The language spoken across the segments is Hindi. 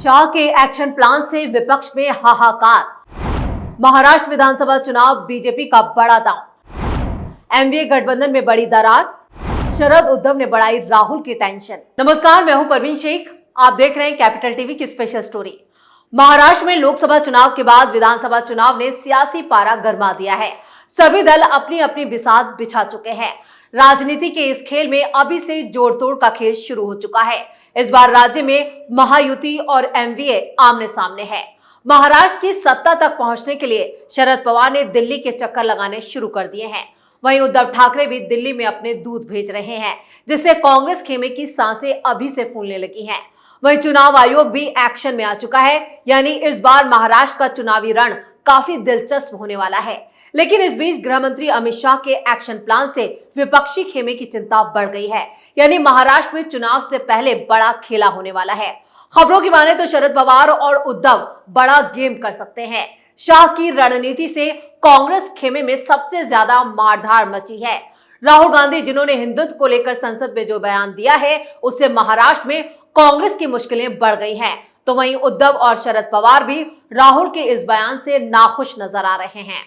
शाह के एक्शन प्लान से विपक्ष में हाहाकार। महाराष्ट्र विधानसभा चुनाव बीजेपी का बड़ा दांव। एनडीए गठबंधन में बड़ी दरार। शरद उद्धव ने बढ़ाई राहुल की टेंशन। नमस्कार, मैं हूं परवीन शेख। आप देख रहे हैं कैपिटल टीवी की स्पेशल स्टोरी। महाराष्ट्र में लोकसभा चुनाव के बाद विधानसभा चुनाव ने सियासी पारा गरमा दिया है। सभी दल अपनी अपनी बिसात बिछा चुके हैं। राजनीति के इस खेल में अभी से जोड़ तोड़ का खेल शुरू हो चुका है। इस बार राज्य में महायुति और एनडीए आमने सामने है। महाराष्ट्र की सत्ता तक पहुंचने के लिए शरद पवार ने दिल्ली के चक्कर लगाने शुरू कर दिए हैं। वहीं उद्धव ठाकरे भी दिल्ली में अपने दूत भेज रहे हैं, जिससे कांग्रेस खेमे की सांसें अभी से फूलने लगी हैं। वहीं चुनाव आयोग भी एक्शन में आ चुका है, यानी इस बार महाराष्ट्र का चुनावी रण काफी दिलचस्प होने वाला है। लेकिन इस बीच गृह मंत्री अमित शाह के एक्शन प्लान से विपक्षी खेमे की चिंता बढ़ गई है, यानी महाराष्ट्र में चुनाव से पहले बड़ा खेला होने वाला है। खबरों की माने तो शरद पवार और उद्धव बड़ा गेम कर सकते हैं। शाह की रणनीति से कांग्रेस खेमे में सबसे ज्यादा मारधाड़ मची है। राहुल गांधी, जिन्होंने हिंदुत्व को लेकर संसद में जो बयान दिया है, उससे महाराष्ट्र में कांग्रेस की मुश्किलें बढ़ गई हैं। तो वहीं उद्धव और शरद पवार भी राहुल के इस बयान से नाखुश नजर आ रहे हैं।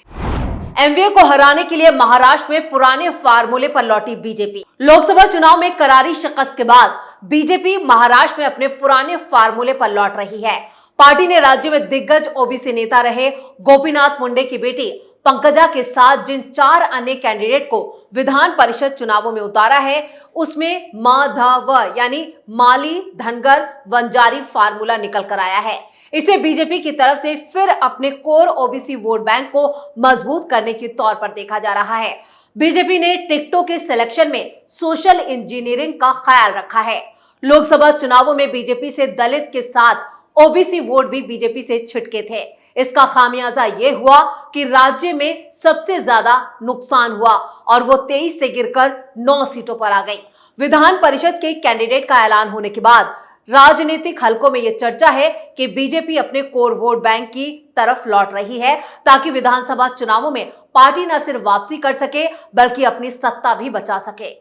एनडीए को हराने के लिए महाराष्ट्र में पुराने फार्मूले पर लौटी बीजेपी। लोकसभा चुनाव में करारी शिकस्त के बाद बीजेपी महाराष्ट्र में अपने पुराने फार्मूले पर लौट रही है। पार्टी ने राज्य में दिग्गज ओबीसी नेता रहे गोपीनाथ मुंडे की बेटी पंकजा के साथ जिन 4 अन्य कैंडिडेट को विधान परिषद चुनावों में उतारा है, उसमें माधव यानी माली, धनगर, वंजारी फार्मूला निकल कर आया है। इसे बीजेपी की तरफ से फिर अपने कोर ओबीसी वोट बैंक को मजबूत करने के तौर पर देखा जा रहा है। बीजेपी ने टिकटों के सिलेक्शन में सोशल इंजीनियरिंग का ख्याल रखा है। लोकसभा चुनावों में बीजेपी से दलित के साथ ओबीसी वोट भी बीजेपी से छिटके थे। इसका खामियाजा ये हुआ कि राज्य में सबसे ज्यादा नुकसान हुआ और वो 23 से गिरकर 9 सीटों पर आ गई। विधान परिषद के कैंडिडेट का ऐलान होने के बाद राजनीतिक हलकों में यह चर्चा है कि बीजेपी अपने कोर वोट बैंक की तरफ लौट रही है, ताकि विधानसभा चुनावों में पार्टी न सिर्फ वापसी कर सके बल्कि अपनी सत्ता भी बचा सके।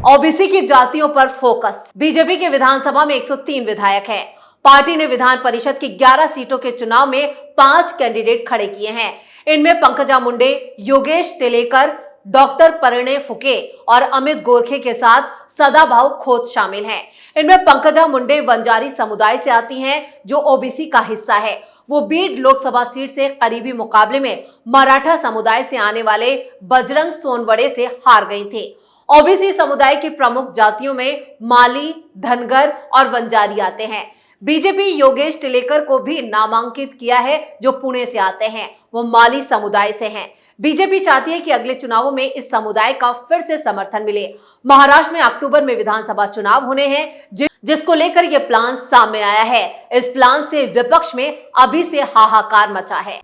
ओबीसी की जातियों पर फोकस। बीजेपी के विधानसभा में 103 विधायक हैं। पार्टी ने विधान परिषद की 11 सीटों के चुनाव में 5 कैंडिडेट खड़े किए हैं। इनमें पंकजा मुंडे, योगेश टिलेकर, डॉक्टर परिणय फुके और अमित गोरखे के साथ सदाभाऊ खोत शामिल हैं। इनमें पंकजा मुंडे वंजारी समुदाय से आती हैं, जो ओबीसी का हिस्सा है। वो बीड लोकसभा सीट से करीबी मुकाबले में मराठा समुदाय से आने वाले बजरंग सोनवड़े से हार गई थी। ओबीसी समुदाय की प्रमुख जातियों में माली, धनगर और वंजारी आते हैं। बीजेपी योगेश टिलेकर को भी नामांकित किया है, जो पुणे से आते हैं। वो माली समुदाय से हैं। बीजेपी चाहती है कि अगले चुनावों में इस समुदाय का फिर से समर्थन मिले। महाराष्ट्र में अक्टूबर में विधानसभा चुनाव होने हैं, जिसको लेकर यह प्लान सामने आया है। इस प्लान से विपक्ष में अभी से हाहाकार मचा है।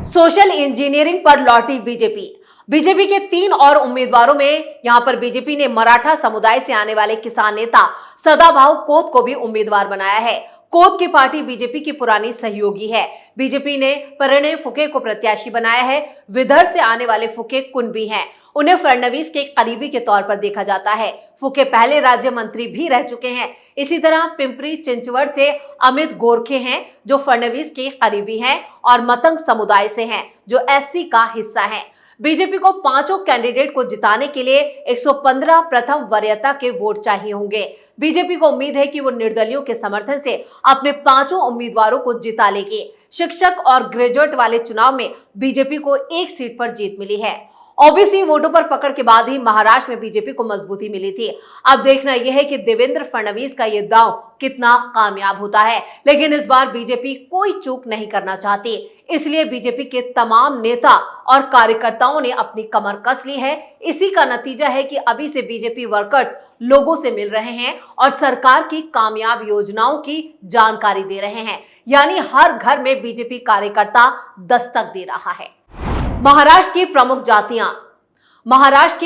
सोशल इंजीनियरिंग पर लौटी बीजेपी। बीजेपी के 3 और उम्मीदवारों में यहां पर बीजेपी ने मराठा समुदाय से आने वाले किसान नेता सदाभाऊ खोत को भी उम्मीदवार बनाया है। खोत की पार्टी बीजेपी की पुरानी सहयोगी है। बीजेपी ने परिणय फुके को प्रत्याशी बनाया है। विदर्भ से आने वाले फुके कुणबी हैं। उन्हें फडणवीस के करीबी के तौर पर देखा जाता है। फुके पहले राज्य मंत्री भी रह चुके हैं। इसी तरह पिंपरी चिंचवड़ से अमित गोरखे हैं, जो फडणवीस के करीबी हैं और मतंग समुदाय से हैं, जो एससी का हिस्सा है। बीजेपी को 5 कैंडिडेट को जिताने के लिए 115 प्रथम वरीयता के वोट चाहिए होंगे। बीजेपी को उम्मीद है कि वो निर्दलियों के समर्थन से अपने 5 उम्मीदवारों को जिता लेगी। शिक्षक और ग्रेजुएट वाले चुनाव में बीजेपी को 1 सीट पर जीत मिली है। ओबीसी वोटों पर पकड़ के बाद ही महाराष्ट्र में बीजेपी को मजबूती मिली थी। अब देखना यह है कि देवेंद्र फडणवीस का यह दांव कितना कामयाब होता है। लेकिन इस बार बीजेपी कोई चूक नहीं करना चाहती, इसलिए बीजेपी के तमाम नेता और कार्यकर्ताओं ने अपनी कमर कस ली है। इसी का नतीजा है कि अभी से बीजेपी वर्कर्स लोगों से मिल रहे हैं और सरकार की कामयाब योजनाओं की जानकारी दे रहे हैं, यानी हर घर में बीजेपी कार्यकर्ता दस्तक दे रहा है। महाराष्ट्र की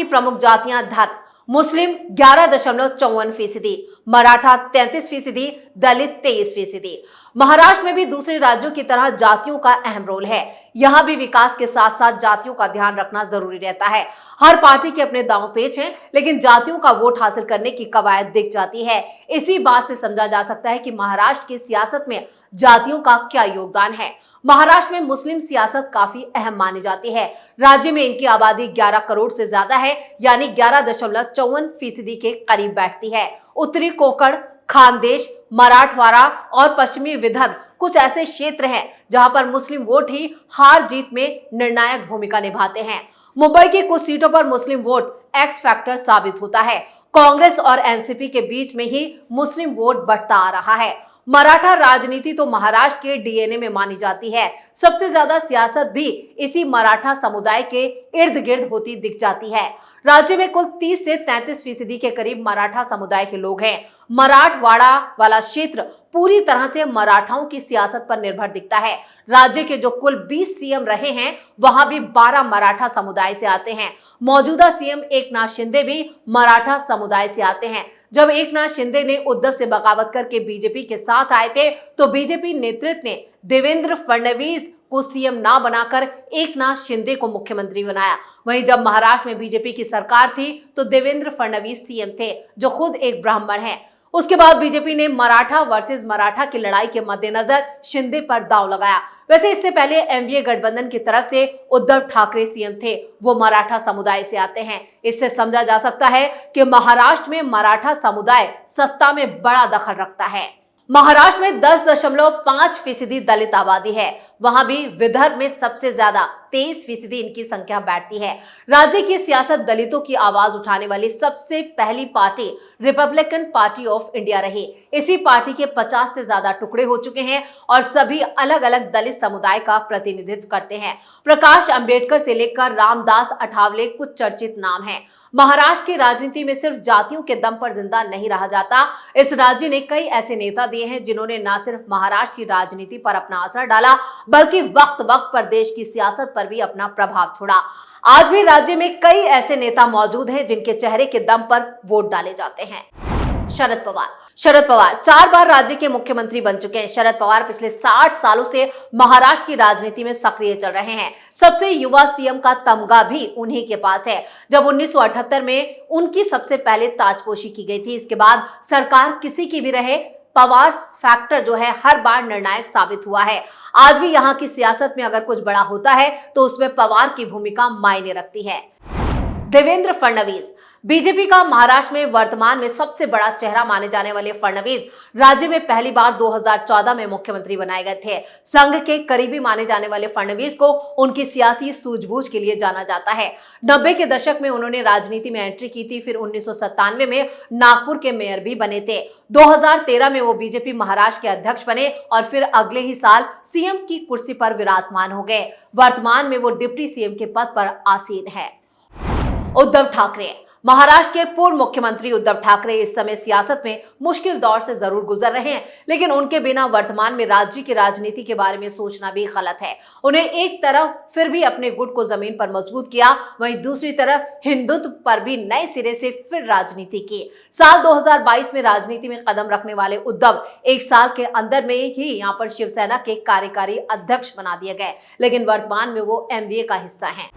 प्रमुख जातियां धर्म। मुस्लिम 11.54%, मराठा 33%, दलित 23%। महाराष्ट्र में भी दूसरे राज्यों की तरह जातियों का अहम रोल है। यहाँ भी विकास के साथ साथ जातियों का ध्यान रखना जरूरी रहता है। हर पार्टी के अपने दांव पेच हैं, लेकिन जातियों का वोट हासिल करने की कवायद दिख जाती है। इसी बात से समझा जा सकता है कि महाराष्ट्र की सियासत में जातियों का क्या योगदान है। महाराष्ट्र में मुस्लिम सियासत काफी अहम मानी जाती है। राज्य में इनकी आबादी 11 करोड़ से ज्यादा है, यानी 11.54% के करीब बैठती है। उत्तरी कोंकण, खानदेश, मराठवाड़ा और पश्चिमी विदर्भ कुछ ऐसे क्षेत्र हैं जहां पर मुस्लिम वोट ही हार जीत में निर्णायक भूमिका निभाते हैं। मुंबई की कुछ सीटों पर मुस्लिम वोट एक्स फैक्टर साबित होता है। कांग्रेस और एनसीपी के बीच में ही मुस्लिम वोट बढ़ता आ रहा है। मराठा राजनीति तो महाराष्ट्र के डीएनए में मानी जाती है। सबसे ज्यादा सियासत भी इसी मराठा समुदाय के इर्द गिर्द होती दिख जाती है। राज्य में कुल 30 से 33% के करीब मराठा समुदाय के लोग हैं। मराठवाड़ा वाला क्षेत्र पूरी तरह से मराठाओं की सियासत पर निर्भर दिखता है। राज्य के जो कुल 20 सीएम रहे हैं, वहां भी 12 मराठा समुदाय से आते हैं। मौजूदा सीएम एकनाथ शिंदे भी मराठा समुदाय से आते हैं। जब एकनाथ शिंदे ने उद्धव से बगावत करके बीजेपी के साथ आए थे, तो बीजेपी नेतृत्व ने देवेंद्र फडणवीस को सीएम ना बनाकर एकनाथ शिंदे को मुख्यमंत्री बनाया। वहीं जब महाराष्ट्र में बीजेपी की सरकार थी, तो देवेंद्र फडणवीस सीएम थे, जो खुद एक ब्राह्मण हैं। उसके बाद बीजेपी ने मराठा वर्सेस मराठा की लड़ाई के मद्देनजर शिंदे पर दांव लगाया। वैसे इससे पहले एनडीए गठबंधन की तरफ से उद्धव ठाकरे सीएम थे, वो मराठा समुदाय से आते हैं। इससे समझा जा सकता है कि महाराष्ट्र में मराठा समुदाय सत्ता में बड़ा दखल रखता है। महाराष्ट्र में 10.5% दलित आबादी है। वहां भी विदर्भ में सबसे ज्यादा 23% इनकी संख्या बैठती है। राज्य की सियासत दलितों की आवाज उठाने वाली सबसे पहली party Republican party of India रही। इसी पार्टी के 50 से ज्यादा टुकड़े हो चुके हैं और सभी अलग अलग दलित समुदाय का प्रतिनिधित्व करते हैं। प्रकाश अंबेडकर से लेकर रामदास अठावले कुछ चर्चित नाम हैं। महाराष्ट्र की राजनीति में सिर्फ जातियों के दम पर जिंदा नहीं रहा जाता। इस राज्य ने कई ऐसे नेता दिए हैं जिन्होंने न सिर्फ महाराष्ट्र की राजनीति पर अपना असर डाला, बल्कि वक्त वक्त पर देश की सियासत पर भी अपना प्रभाव छोड़ा। आज भी राज्य में कई ऐसे नेता मौजूद हैं जिनके चेहरे के दम पर वोट डाले जाते हैं। शरद पवार 4 बार राज्य के मुख्यमंत्री बन चुके हैं। शरद पवार पिछले 60 सालों से महाराष्ट्र की राजनीति में सक्रिय चल रहे हैं। सबसे युवा सीएम का तमगा भी उन्हीं के पास है। जब 1978 में उनकी सबसे पहले ताजपोशी की गई थी। इसके बाद सरकार किसी की भी रहे, पवार फैक्टर जो है हर बार निर्णायक साबित हुआ है। आज भी यहाँ की सियासत में अगर कुछ बड़ा होता है तो उसमें पवार की भूमिका मायने रखती है। देवेंद्र फडणवीस बीजेपी का महाराष्ट्र में वर्तमान में सबसे बड़ा चेहरा माने जाने वाले फडणवीस राज्य में पहली बार 2014 में मुख्यमंत्री बनाए गए थे। संघ के करीबी माने जाने वाले फडणवीस को उनकी सियासी सूझबूझ के लिए जाना जाता है। 90 के दशक में उन्होंने राजनीति में एंट्री की थी। फिर 1997 में नागपुर के मेयर भी बने थे। 2013 में वो बीजेपी महाराष्ट्र के अध्यक्ष बने और फिर अगले ही साल सीएम की कुर्सी पर विराजमान हो गए। वर्तमान में वो डिप्टी सीएम के पद पर आसीन है। उद्धव ठाकरे महाराष्ट्र के पूर्व मुख्यमंत्री उद्धव ठाकरे इस समय सियासत में मुश्किल दौर से जरूर गुजर रहे हैं, लेकिन उनके बिना वर्तमान में राज्य की राजनीति के बारे में सोचना भी गलत है। उन्हें एक तरफ फिर भी अपने गुट को जमीन पर मजबूत किया, वहीं दूसरी तरफ हिंदुत्व पर भी नए सिरे से फिर राजनीति की। साल 2022 में राजनीति में कदम रखने वाले उद्धव 1 साल के अंदर में ही यहाँ पर शिवसेना के कार्यकारी अध्यक्ष बना दिए गए, लेकिन वर्तमान में वो एनडीए का हिस्सा है।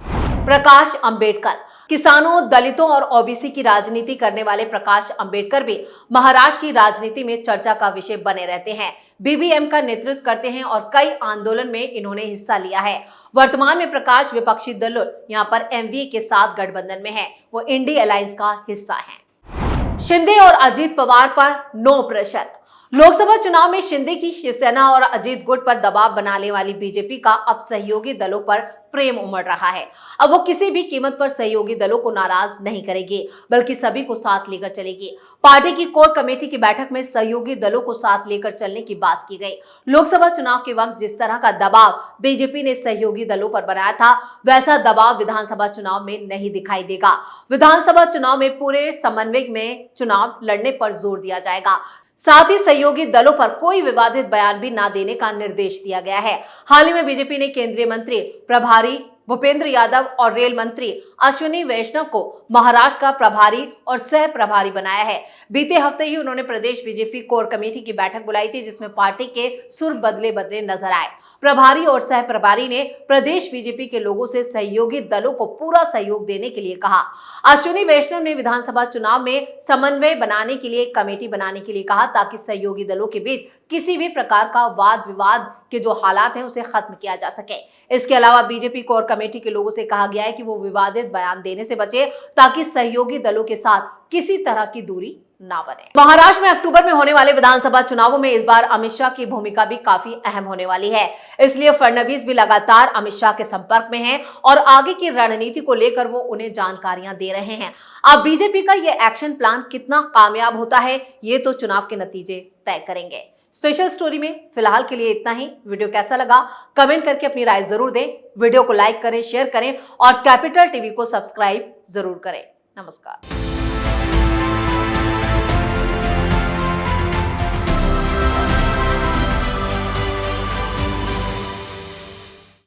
प्रकाश अंबेडकर किसानों, दलितों और ओबीसी की राजनीति करने वाले प्रकाश अंबेडकर भी महाराष्ट्र की राजनीति में चर्चा का विषय बने रहते हैं। बीबीएम का नेतृत्व करते हैं और कई आंदोलन में इन्होंने हिस्सा लिया है। वर्तमान में प्रकाश विपक्षी दलों यहाँ पर एनडीए के साथ गठबंधन में है। वो इंडी अलायंस का हिस्सा है। शिंदे और अजीत पवार पर नो प्रेशर। लोकसभा चुनाव में शिंदे की शिवसेना और अजीत गुट पर दबाव बनाने वाली बीजेपी का अब सहयोगी दलों पर प्रेम उमड़ रहा है। अब वो किसी भी कीमत पर सहयोगी दलों को नाराज नहीं करेगी, बल्कि सभी को साथ लेकर चलेगी। पार्टी की कोर कमेटी की बैठक में सहयोगी दलों को साथ लेकर चलने की बात की गई। लोकसभा चुनाव के वक्त जिस तरह का दबाव बीजेपी ने सहयोगी दलों पर बनाया था, वैसा दबाव विधानसभा चुनाव में नहीं दिखाई देगा। विधानसभा चुनाव में पूरे समन्वय में चुनाव लड़ने पर जोर दिया जाएगा। साथ ही सहयोगी दलों पर कोई विवादित बयान भी ना देने का निर्देश दिया गया है। हाल ही में बीजेपी ने केंद्रीय मंत्री प्रभारी भूपेंद्र यादव और रेल मंत्री अश्विनी वैष्णव को महाराष्ट्र का प्रभारी और सह प्रभारी बनाया है। बीते हफ्ते ही उन्होंने प्रदेश बीजेपी कोर कमेटी की बैठक बुलाई थी, जिसमें पार्टी के सुर बदले बदले नजर आए। प्रभारी और सह प्रभारी ने प्रदेश बीजेपी के लोगों से सहयोगी दलों को पूरा सहयोग देने के लिए कहा। अश्विनी वैष्णव ने विधानसभा चुनाव में समन्वय बनाने के लिए एक कमेटी बनाने के लिए कहा, ताकि सहयोगी दलों के बीच किसी भी प्रकार का वाद विवाद के जो हालात हैं उसे खत्म किया जा सके। इसके अलावा बीजेपी कोर कमेटी के लोगों से कहा गया है कि वो विवादित बयान देने से बचे, ताकि सहयोगी दलों के साथ किसी तरह की दूरी ना बने। महाराष्ट्र में अक्टूबर में होने वाले विधानसभा चुनावों में इस बार अमित शाह की भूमिका भी काफी अहम होने वाली है। इसलिए फडणवीस भी लगातार अमित शाह के संपर्क में हैं और आगे की रणनीति को लेकर वो उन्हें जानकारियां दे रहे हैं। अब बीजेपी का ये एक्शन प्लान कितना कामयाब होता है, ये तो चुनाव के नतीजे तय करेंगे। स्पेशल स्टोरी में फिलहाल के लिए इतना ही। वीडियो कैसा लगा कमेंट करके अपनी राय जरूर दें। वीडियो को लाइक करें, शेयर करें और कैपिटल टीवी को सब्सक्राइब जरूर करें। नमस्कार।